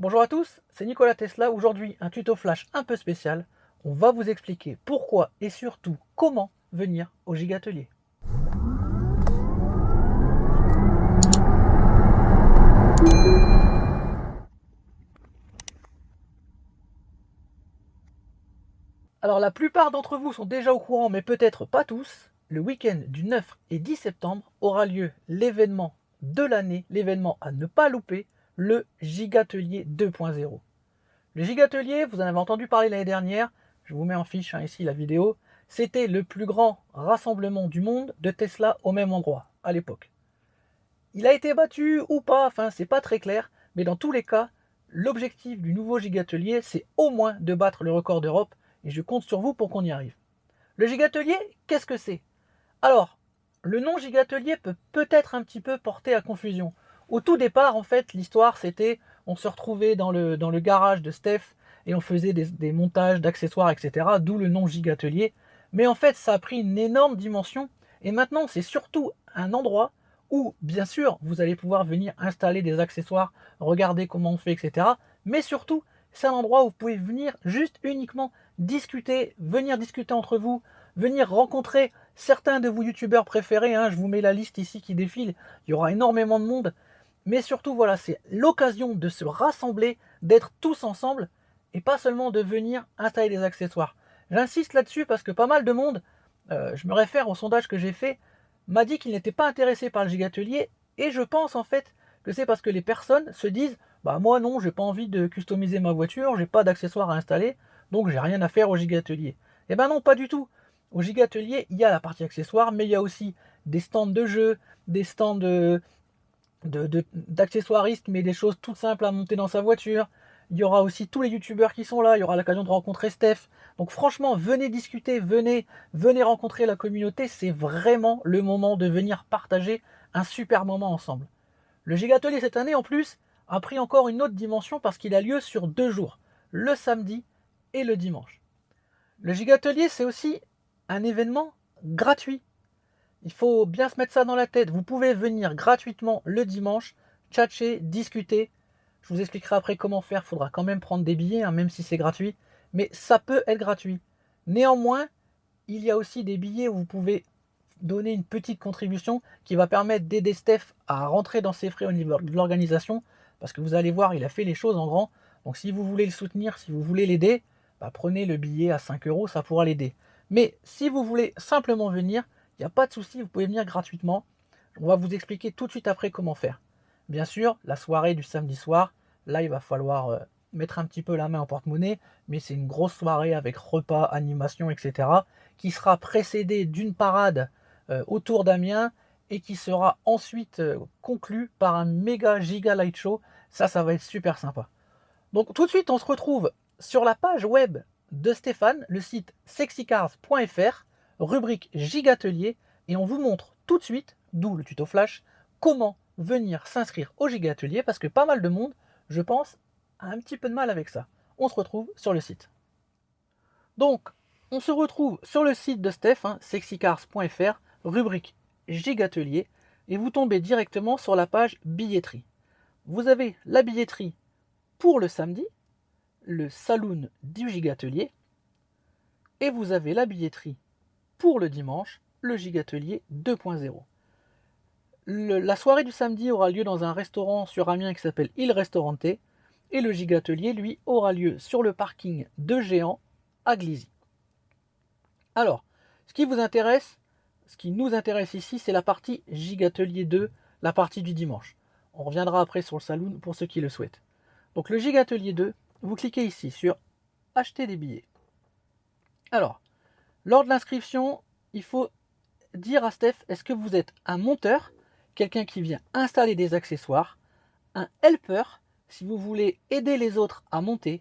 Bonjour à tous, c'est Nicolas Tesla. Aujourd'hui, un tuto flash un peu spécial. On va vous expliquer pourquoi et surtout comment venir au Gigatelier. Alors la plupart d'entre vous sont déjà au courant, mais peut-être pas tous. Le week-end du 9 et 10 septembre aura lieu l'événement de l'année, l'événement à ne pas louper, le Gigatelier 2.0. Le Gigatelier, vous en avez entendu parler l'année dernière, je vous mets en fiche ici la vidéo, c'était le plus grand rassemblement du monde de Tesla au même endroit, à l'époque. Il a été battu ou pas, enfin c'est pas très clair, mais dans tous les cas, l'objectif du nouveau Gigatelier, c'est au moins de battre le record d'Europe, et je compte sur vous pour qu'on y arrive. Le Gigatelier, qu'est-ce que c'est? Alors, le nom Gigatelier peut peut-être un petit peu porter à confusion. Au tout départ, en fait, l'histoire, c'était, on se retrouvait dans le garage de Steph et on faisait des montages d'accessoires, etc. D'où le nom Gigatelier. Mais en fait, ça a pris une énorme dimension et maintenant, c'est surtout un endroit où, bien sûr, vous allez pouvoir venir installer des accessoires, regarder comment on fait, etc. Mais surtout, c'est un endroit où vous pouvez venir juste uniquement discuter, venir discuter entre vous, venir rencontrer certains de vos youtubeurs préférés, je vous mets la liste ici qui défile, il y aura énormément de monde, mais surtout voilà, c'est l'occasion de se rassembler, d'être tous ensemble, et pas seulement de venir installer des accessoires. J'insiste là-dessus parce que pas mal de monde, je me réfère au sondage que j'ai fait, m'a dit qu'il n'était pas intéressé par le Gigatelier, et je pense en fait que c'est parce que les personnes se disent bah moi non, j'ai pas envie de customiser ma voiture, j'ai pas d'accessoires à installer, donc j'ai rien à faire au Gigatelier. Eh ben non, pas du tout. Au Gigatelier, il y a la partie accessoires, mais il y a aussi des stands de jeux, des stands d'accessoiristes, mais des choses toutes simples à monter dans sa voiture. Il y aura aussi tous les youtubeurs qui sont là, il y aura l'occasion de rencontrer Steph. Donc franchement, venez discuter, venez rencontrer la communauté, c'est vraiment le moment de venir partager un super moment ensemble. Le Gigatelier cette année en plus a pris encore une autre dimension parce qu'il a lieu sur 2 jours, le samedi et le dimanche. Le Gigatelier c'est aussi un événement gratuit. Il faut bien se mettre ça dans la tête. Vous pouvez venir gratuitement le dimanche, tchatcher, discuter. Je vous expliquerai après comment faire. Il faudra quand même prendre des billets, même si c'est gratuit. Mais ça peut être gratuit. Néanmoins, il y a aussi des billets où vous pouvez donner une petite contribution qui va permettre d'aider Steph à rentrer dans ses frais au niveau de l'organisation. Parce que vous allez voir, il a fait les choses en grand. Donc si vous voulez le soutenir, si vous voulez l'aider, prenez le billet à 5 euros, ça pourra l'aider. Mais si vous voulez simplement venir, il n'y a pas de souci, vous pouvez venir gratuitement. On va vous expliquer tout de suite après comment faire. Bien sûr, la soirée du samedi soir, là il va falloir mettre un petit peu la main en porte-monnaie, mais c'est une grosse soirée avec repas, animation, etc. qui sera précédée d'une parade autour d'Amiens et qui sera ensuite conclue par un méga giga light show. Ça va être super sympa. Donc tout de suite, on se retrouve sur la page web de Stéphane, le site sexycars.fr, rubrique Gigatelier, et on vous montre tout de suite, d'où le tuto flash, comment venir s'inscrire au Gigatelier, parce que pas mal de monde, je pense, a un petit peu de mal avec ça. On se retrouve sur le site. Donc, on se retrouve sur le site de Steph, sexycars.fr, rubrique Gigatelier, et vous tombez directement sur la page billetterie. Vous avez la billetterie pour le samedi, le saloon du Gigatelier, et vous avez la billetterie pour le dimanche, le Gigatelier 2.0. La soirée du samedi aura lieu dans un restaurant sur Amiens qui s'appelle Il Restaurante, et le Gigatelier, lui, aura lieu sur le parking de Géant à Glizy. Alors, ce qui nous intéresse ici, c'est la partie Gigatelier 2, la partie du dimanche. On reviendra après sur le saloon pour ceux qui le souhaitent. Donc le Gigatelier 2, vous cliquez ici sur Acheter des billets. Alors, lors de l'inscription, il faut dire à Steph, est-ce que vous êtes un monteur, quelqu'un qui vient installer des accessoires, un helper, si vous voulez aider les autres à monter,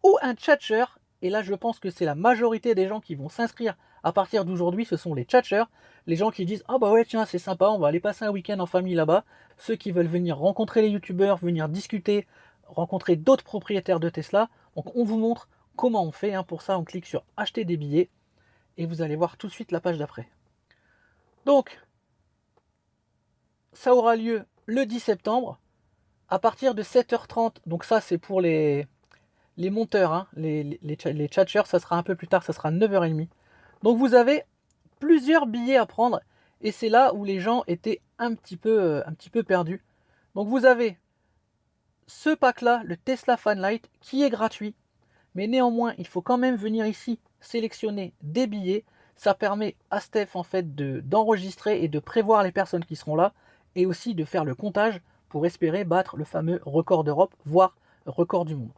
ou un tchatcher, et là je pense que c'est la majorité des gens qui vont s'inscrire à partir d'aujourd'hui, ce sont les tchatchers, les gens qui disent « Ah bah ouais tiens c'est sympa, on va aller passer un week-end en famille là-bas », ceux qui veulent venir rencontrer les youtubeurs, venir discuter, rencontrer d'autres propriétaires de Tesla. Donc on vous montre comment on fait, pour ça on clique sur acheter des billets, et vous allez voir tout de suite la page d'après. Donc, ça aura lieu le 10 septembre, À partir de 7h30, donc ça c'est pour les monteurs, hein, les tchatchers, ça sera un peu plus tard, ça sera 9h30. Donc vous avez plusieurs billets à prendre et c'est là où les gens étaient un petit peu perdus. Donc vous avez ce pack-là, le Tesla Fanlight, qui est gratuit, mais néanmoins, il faut quand même venir ici sélectionner des billets. Ça permet à Steph en fait d'enregistrer et de prévoir les personnes qui seront là et aussi de faire le comptage pour espérer battre le fameux record d'Europe, voire record du monde.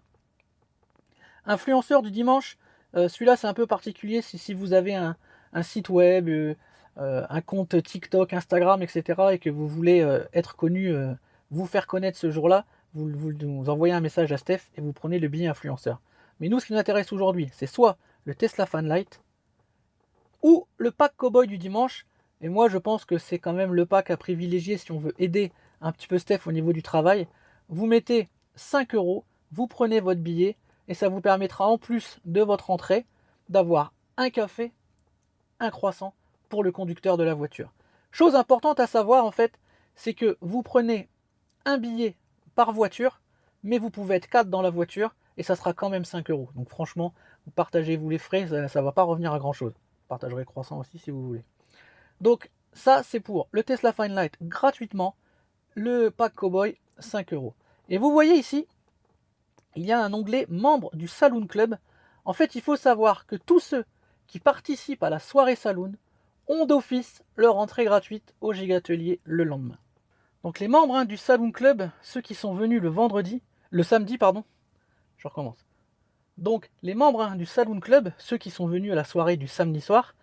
Influenceur du dimanche, celui-là c'est un peu particulier si vous avez un site web, un compte TikTok, Instagram, etc. et que vous voulez être connu, vous faire connaître ce jour-là, vous envoyez un message à Steph et vous prenez le billet influenceur. Mais nous, ce qui nous intéresse aujourd'hui, c'est soit le Tesla Fanlight ou le pack Cowboy du dimanche. Et moi, je pense que c'est quand même le pack à privilégier si on veut aider un petit peu Steph au niveau du travail. Vous mettez 5 €, vous prenez votre billet et ça vous permettra en plus de votre entrée d'avoir un café, un croissant pour le conducteur de la voiture. Chose importante à savoir en fait, c'est que vous prenez un billet par voiture, mais vous pouvez être 4 dans la voiture et ça sera quand même 5 €. Donc franchement, vous partagez-vous les frais, ça ne va pas revenir à grand chose. Vous partagerez le croissant aussi si vous voulez. Donc ça c'est pour le Tesla Fanlight gratuitement, le pack Cowboy 5 €. Et vous voyez ici, il y a un onglet membres du Saloon Club. En fait, il faut savoir que tous ceux qui participent à la soirée Saloon ont d'office leur entrée gratuite au Gigatelier le lendemain. Donc les membres du Saloon Club, ceux qui sont venus le samedi, je recommence. Donc les membres du Saloon Club, ceux qui sont venus à la soirée du samedi soir,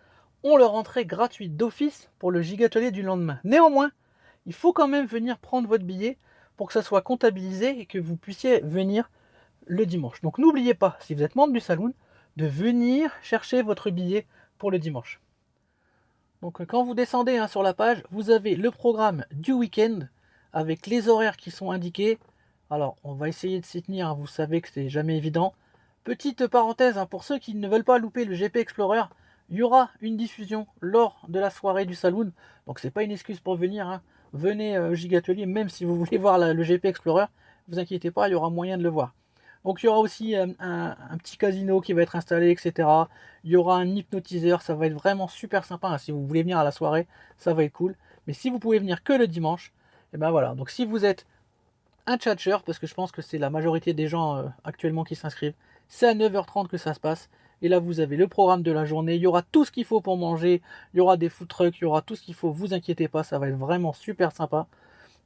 ont leur entrée gratuite d'office pour le Gigatelier du lendemain. Néanmoins, il faut quand même venir prendre votre billet pour que ça soit comptabilisé et que vous puissiez venir le dimanche. Donc n'oubliez pas, si vous êtes membre du Saloon, de venir chercher votre billet pour le dimanche. Donc quand vous descendez sur la page, vous avez le programme du week-end avec les horaires qui sont indiqués. Alors on va essayer de s'y tenir, vous savez que c'est jamais évident. Petite parenthèse, pour ceux qui ne veulent pas louper le GP Explorer, il y aura une diffusion lors de la soirée du Saloon. Donc c'est pas une excuse pour venir. Venez au Gigatelier, même si vous voulez voir le GP Explorer, ne vous inquiétez pas, il y aura moyen de le voir. Donc il y aura aussi un petit casino qui va être installé, etc. Il y aura un hypnotiseur, ça va être vraiment super sympa. Si vous voulez venir à la soirée, ça va être cool. Mais si vous pouvez venir que le dimanche, et ben voilà. Donc si vous êtes un tchatcher, parce que je pense que c'est la majorité des gens actuellement qui s'inscrivent, c'est à 9h30 que ça se passe. Et là, vous avez le programme de la journée. Il y aura tout ce qu'il faut pour manger. Il y aura des food trucks, il y aura tout ce qu'il faut. Vous inquiétez pas, ça va être vraiment super sympa.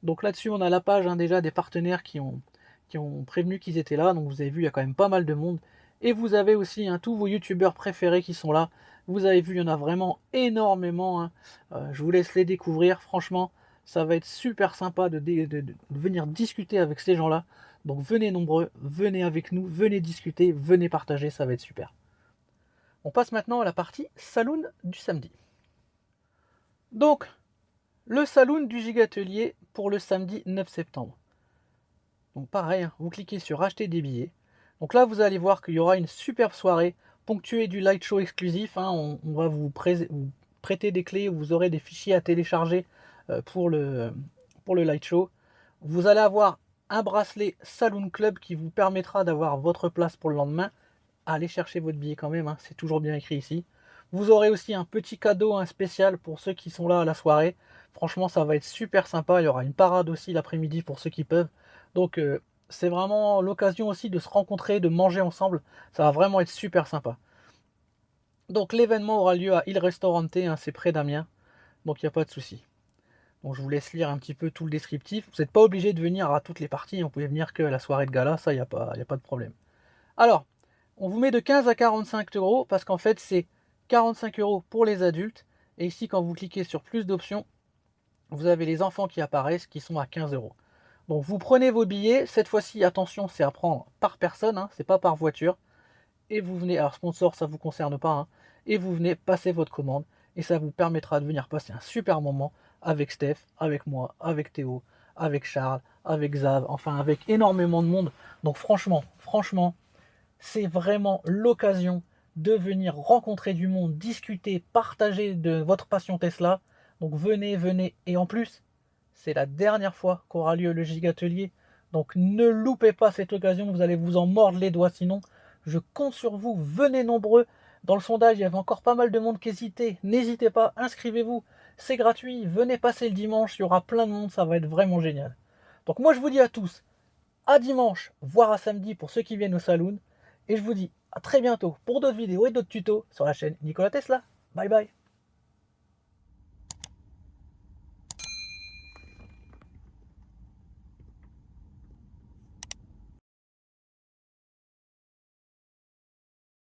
Donc là-dessus, on a la page déjà des partenaires qui ont prévenu qu'ils étaient là. Donc vous avez vu, il y a quand même pas mal de monde. Et vous avez aussi tous vos youtubeurs préférés qui sont là. Vous avez vu, il y en a vraiment énormément. Je vous laisse les découvrir. Franchement, ça va être super sympa de venir discuter avec ces gens-là. Donc venez nombreux, venez avec nous, venez discuter, venez partager, ça va être super. On passe maintenant à la partie Saloon du samedi. Donc, le Saloon du Gigatelier pour le samedi 9 septembre. Donc pareil, vous cliquez sur acheter des billets. Donc là, vous allez voir qu'il y aura une superbe soirée ponctuée du light show exclusif. On va vous prêter des clés, vous aurez des fichiers à télécharger pour le light show. Vous allez avoir un bracelet Saloon Club qui vous permettra d'avoir votre place pour le lendemain. Allez chercher votre billet quand même, c'est toujours bien écrit ici. Vous aurez aussi un petit cadeau spécial pour ceux qui sont là à la soirée. Franchement, ça va être super sympa. Il y aura une parade aussi l'après-midi pour ceux qui peuvent. Donc, c'est vraiment l'occasion aussi de se rencontrer, de manger ensemble. Ça va vraiment être super sympa. Donc, l'événement aura lieu à Il Ristorante, c'est près d'Amiens. Donc, il n'y a pas de souci. Donc, je vous laisse lire un petit peu tout le descriptif. Vous n'êtes pas obligé de venir à toutes les parties. Vous pouvez venir que à la soirée de gala. Ça, il n'y a pas de problème. Alors, on vous met de 15 à 45 € parce qu'en fait, c'est 45 € pour les adultes. Et ici, quand vous cliquez sur plus d'options, vous avez les enfants qui apparaissent qui sont à 15 €. Donc, vous prenez vos billets. Cette fois-ci, attention, c'est à prendre par personne, c'est pas par voiture. Et vous venez, alors sponsor, ça ne vous concerne pas, et vous venez passer votre commande. Et ça vous permettra de venir passer un super moment avec Steph, avec moi, avec Théo, avec Charles, avec Zav, enfin avec énormément de monde. Donc franchement, c'est vraiment l'occasion de venir rencontrer du monde, discuter, partager de votre passion Tesla. Donc venez. Et en plus, c'est la dernière fois qu'aura lieu le Gigatelier. Donc ne loupez pas cette occasion, vous allez vous en mordre les doigts sinon. Je compte sur vous, venez nombreux. Dans le sondage, il y avait encore pas mal de monde qui hésitait. N'hésitez pas, inscrivez-vous, c'est gratuit, venez passer le dimanche, il y aura plein de monde, ça va être vraiment génial. Donc moi je vous dis à tous, à dimanche, voire à samedi pour ceux qui viennent au saloon. Et je vous dis à très bientôt pour d'autres vidéos et d'autres tutos sur la chaîne Nikola Tesla. Bye bye.